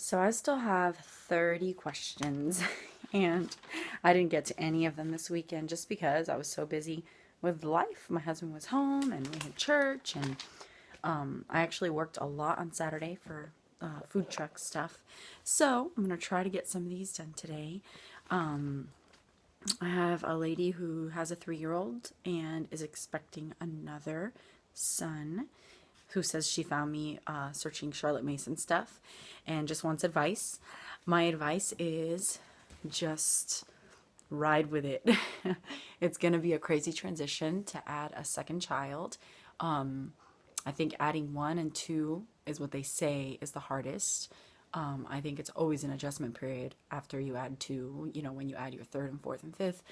So I still have 30 questions, and I didn't get to any of them this weekend just because I was so busy with life. My husband was home, and we had church, and I actually worked a lot on Saturday for food truck stuff. So I'm gonna try to get some of these done today. I have a lady who has a 3-year-old and is expecting another son who says she found me searching Charlotte Mason stuff and just wants advice. My advice is just ride with it. It's going to be a crazy transition to add a second child. I think adding one and two is what they say is the hardest. I think it's always an adjustment period after you add two, when you add your third and fourth and fifth.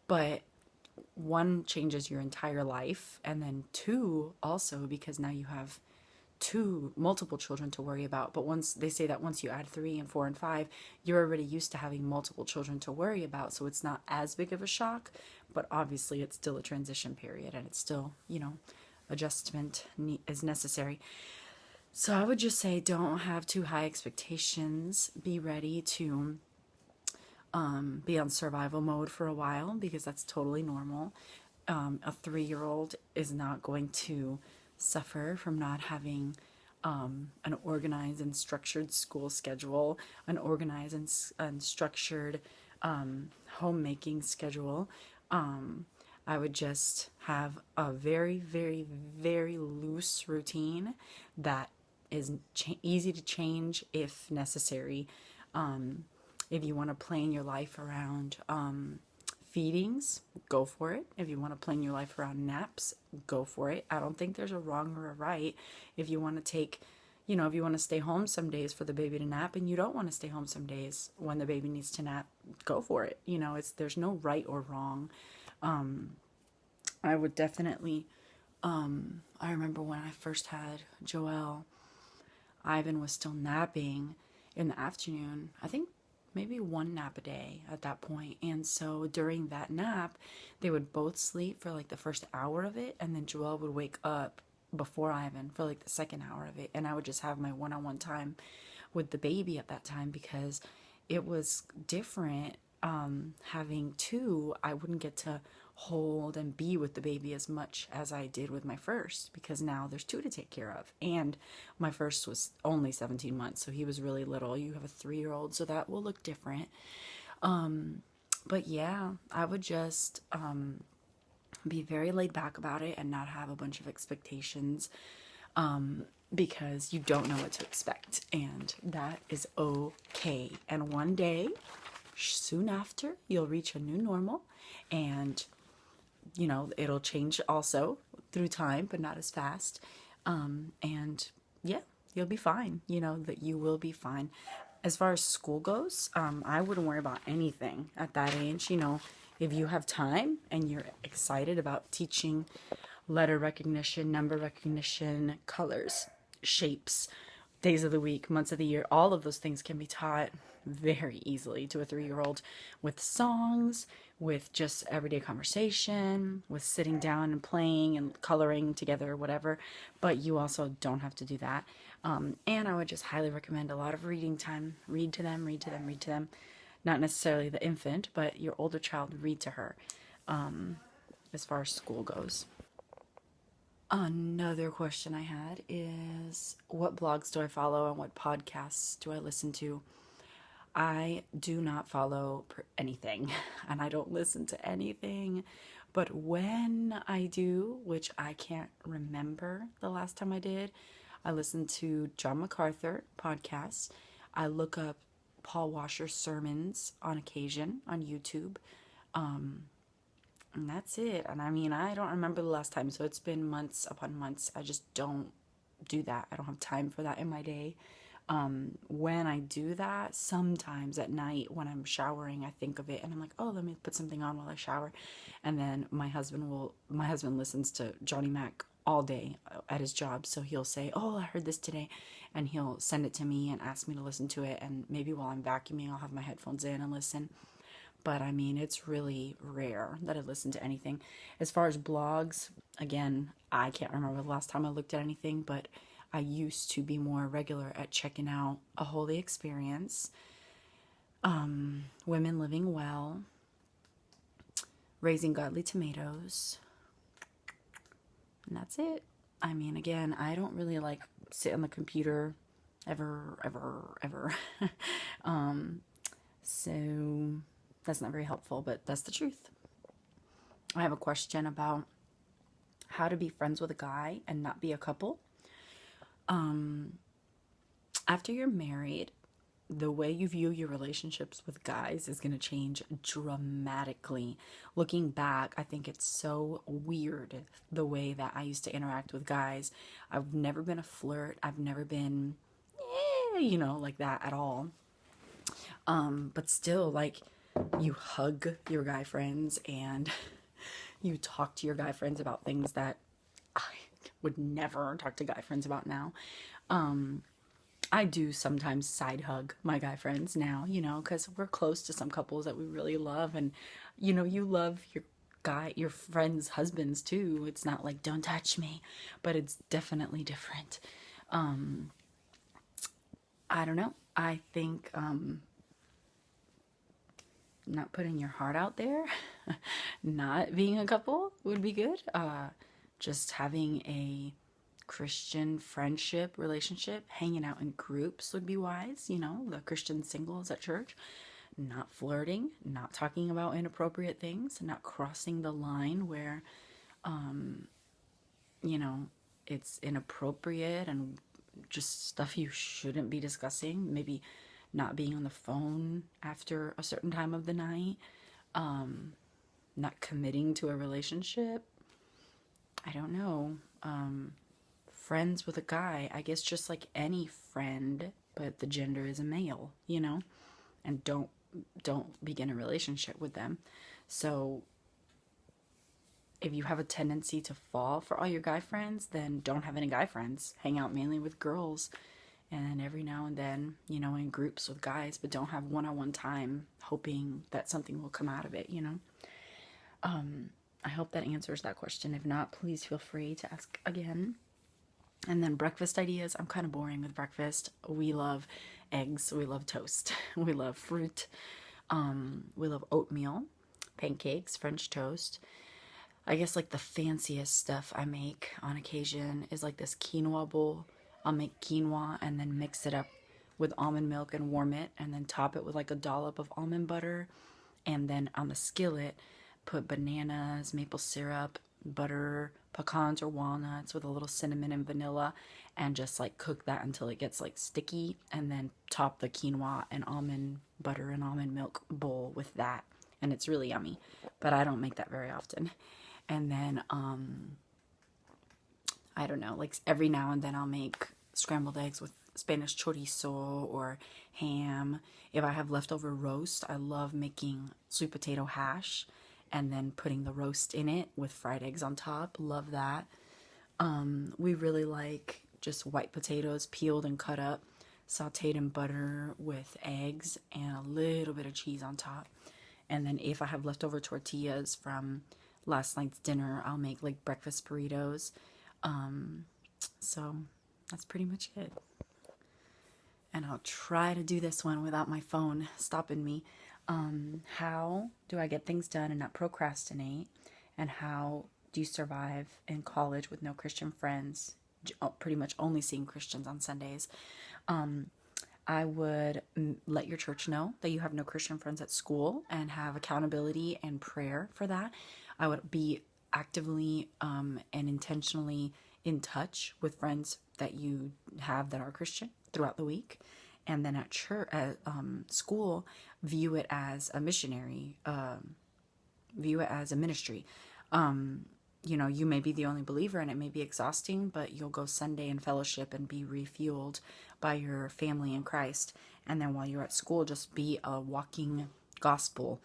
But one changes your entire life, and then two also because now you have multiple children to worry about. But once they say that once you add three and four and five, you're already used to having multiple children to worry about, so it's not as big of a shock. But obviously it's still a transition period, and it's still, adjustment is necessary. So I would just say don't have too high expectations. Be ready to be on survival mode for a while because that's totally normal. A 3-year-old is not going to suffer from not having an organized and structured school schedule, an organized and structured homemaking schedule. I would just have a very, very, very loose routine that is easy to change if necessary. If you want to plan your life around feedings, go for it. If you want to plan your life around naps, go for it. I don't think there's a wrong or a right. If you want to take, if you want to stay home some days for the baby to nap and you don't want to stay home some days when the baby needs to nap, go for it. There's no right or wrong. I would definitely, I remember when I first had Joelle, Ivan was still napping in the afternoon. I think maybe one nap a day at that point. And so during that nap, they would both sleep for like the first hour of it, and then Joelle would wake up before Ivan for like the second hour of it. And I would just have my one-on-one time with the baby at that time because it was different. Having two, I wouldn't get to hold and be with the baby as much as I did with my first because now there's two to take care of. And my first was only 17 months, so he was really little. You have a 3-year-old, so that will look different. But yeah, I would just be very laid back about it and not have a bunch of expectations because you don't know what to expect, and that is okay. And one day, soon after, you'll reach a new normal, and it'll change also through time, but not as fast. And yeah, you'll be fine. That you will be fine. As far as school goes, I wouldn't worry about anything at that age. If you have time and you're excited about teaching letter recognition, number recognition, colors, shapes, days of the week, months of the year, all of those things can be taught very easily to a 3-year-old with songs, with just everyday conversation, with sitting down and playing and coloring together, whatever. But you also don't have to do that. And I would just highly recommend a lot of reading time. Read to them, read to them, read to them. Not necessarily the infant, but your older child, read to her as far as school goes. Another question I had is what blogs do I follow and what podcasts do I listen to? I do not follow anything and I don't listen to anything. But when I do, which I can't remember the last time I did, I listen to John MacArthur podcasts. I look up Paul Washer sermons on occasion on YouTube. And that's it. And I mean, I don't remember the last time, so it's been months upon months. I just don't do that. I don't have time for that in my day. When I do that, sometimes at night when I'm showering, I think of it and I'm like, oh, let me put something on while I shower. And then my husband listens to Johnny Mac all day at his job. So he'll say, oh, I heard this today. And he'll send it to me and ask me to listen to it. And maybe while I'm vacuuming, I'll have my headphones in and listen. But I mean, it's really rare that I listen to anything. As far as blogs, again, I can't remember the last time I looked at anything, but I used to be more regular at checking out A Holy Experience, Women Living Well, Raising Godly Tomatoes, and that's it. I mean, again, I don't really like sit on the computer ever. So that's not very helpful, but that's the truth. I have a question about how to be friends with a guy and not be a couple. After you're married, the way you view your relationships with guys is going to change dramatically. Looking back, I think it's so weird the way that I used to interact with guys. I've never been a flirt. I've never been, like that at all. But still, like, you hug your guy friends and you talk to your guy friends about things that I would never talk to guy friends about now. I do sometimes side hug my guy friends now, because we're close to some couples that we really love. And, you love your friends' husbands too. It's not like, don't touch me, but it's definitely different. I don't know. I think, not putting your heart out there, not being a couple would be good. Just having a Christian friendship relationship, hanging out in groups would be wise, the Christian singles at church. Not flirting, not talking about inappropriate things, not crossing the line where, it's inappropriate and just stuff you shouldn't be discussing. Maybe not being on the phone after a certain time of the night, not committing to a relationship. I don't know. Friends with a guy, I guess just like any friend, but the gender is a male, and don't begin a relationship with them. So if you have a tendency to fall for all your guy friends, then don't have any guy friends. Hang out mainly with girls, and every now and then, in groups with guys, but don't have one-on-one time hoping that something will come out of it, I hope that answers that question. If not, please feel free to ask again. And then breakfast ideas. I'm kind of boring with breakfast. We love eggs. We love toast. We love fruit. We love oatmeal, pancakes, French toast. I guess like the fanciest stuff I make on occasion is like this quinoa bowl. I'll make quinoa and then mix it up with almond milk and warm it, and then top it with like a dollop of almond butter. And then on the skillet, put bananas, maple syrup, butter, pecans or walnuts with a little cinnamon and vanilla, and just like cook that until it gets like sticky, and then top the quinoa and almond butter and almond milk bowl with that. And it's really yummy, but I don't make that very often. And then, I don't know, like every now and then I'll make scrambled eggs with Spanish chorizo or ham. If I have leftover roast, I love making sweet potato hash and then putting the roast in it with fried eggs on top. Love that. We really like just white potatoes peeled and cut up, sauteed in butter with eggs and a little bit of cheese on top. And then if I have leftover tortillas from last night's dinner, I'll make like breakfast burritos. So that's pretty much it. And I'll try to do this one without my phone stopping me. How do I get things done and not procrastinate? And how do you survive in college with no Christian friends? Pretty much only seeing Christians on Sundays. I would let your church know that you have no Christian friends at school and have accountability and prayer for that. I would be actively and intentionally in touch with friends that you have that are Christian throughout the week. And then at church, at school, view it as a missionary, view it as a ministry. You may be the only believer and it may be exhausting, but you'll go Sunday in fellowship and be refueled by your family in Christ. And then while you're at school, just be a walking gospel,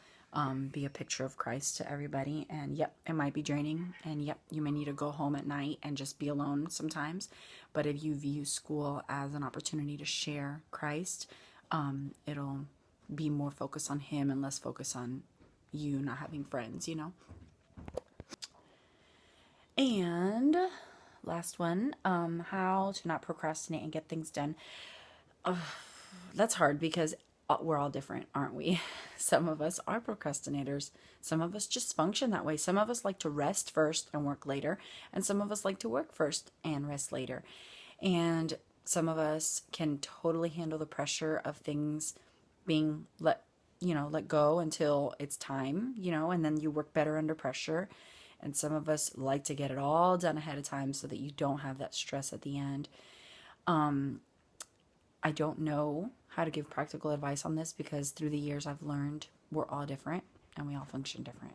be a picture of Christ to everybody. And yep, it might be draining. And yep, you may need to go home at night and just be alone sometimes. But if you view school as an opportunity to share Christ, it'll be more focused on him and less focus on you not having friends, And last one. How to not procrastinate and get things done. That's hard because we're all different, aren't we? Some of us are procrastinators. Some of us just function that way. Some of us like to rest first and work later, and some of us like to work first and rest later. And some of us can totally handle the pressure of things being let go until it's time, and then you work better under pressure. And some of us like to get it all done ahead of time so that you don't have that stress at the end. I don't know how to give practical advice on this because through the years I've learned we're all different and we all function different.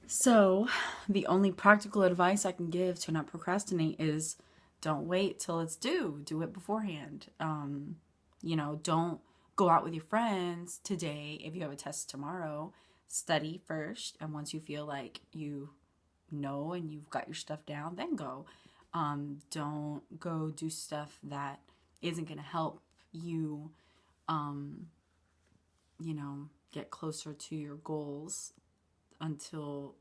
So, the only practical advice I can give to not procrastinate is don't wait till it's due. Do it beforehand. Don't go out with your friends today if you have a test tomorrow. Study first, and once you feel like you know and you've got your stuff down, then go. Don't go do stuff that isn't going to help you, get closer to your goals until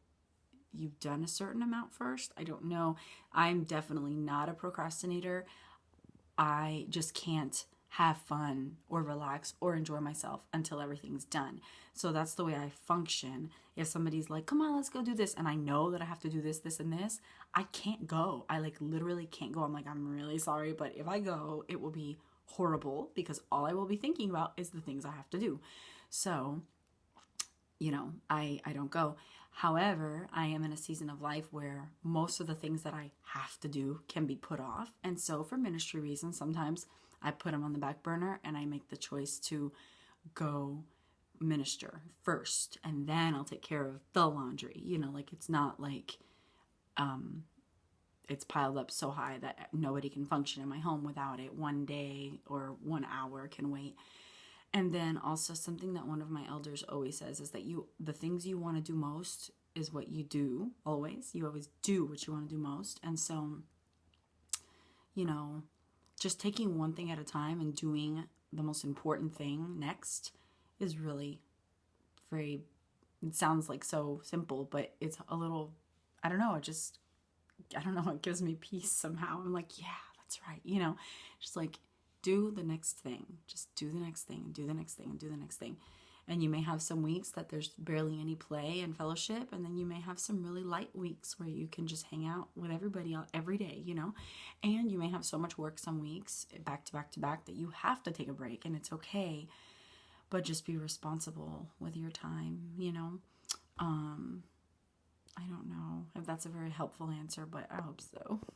you've done a certain amount first. I don't know. I'm definitely not a procrastinator. I just can't have fun or relax or enjoy myself until everything's done. So that's the way I function. If somebody's like, come on, let's go do this, and I know that I have to do this, this, and this, I can't go. I literally can't go. I'm like, I'm really sorry, but if I go, it will be horrible because all I will be thinking about is the things I have to do. So, I don't go. However, I am in a season of life where most of the things that I have to do can be put off. And so for ministry reasons, sometimes I put them on the back burner and I make the choice to go minister first and then I'll take care of the laundry. It's not like it's piled up so high that nobody can function in my home without it. One day or 1 hour can wait. And then also something that one of my elders always says is that the things you want to do most is what you do always. You always do what you want to do most. And so, just taking one thing at a time and doing the most important thing next is really it sounds like so simple, but it's a little, I don't know, it gives me peace somehow. I'm like, yeah, that's right. Just like do the next thing. Just do the next thing and do the next thing and do the next thing. And you may have some weeks that there's barely any play and fellowship. And then you may have some really light weeks where you can just hang out with everybody every day, And you may have so much work some weeks back to back to back that you have to take a break, and it's okay. But just be responsible with your time, I don't know if that's a very helpful answer, but I hope so.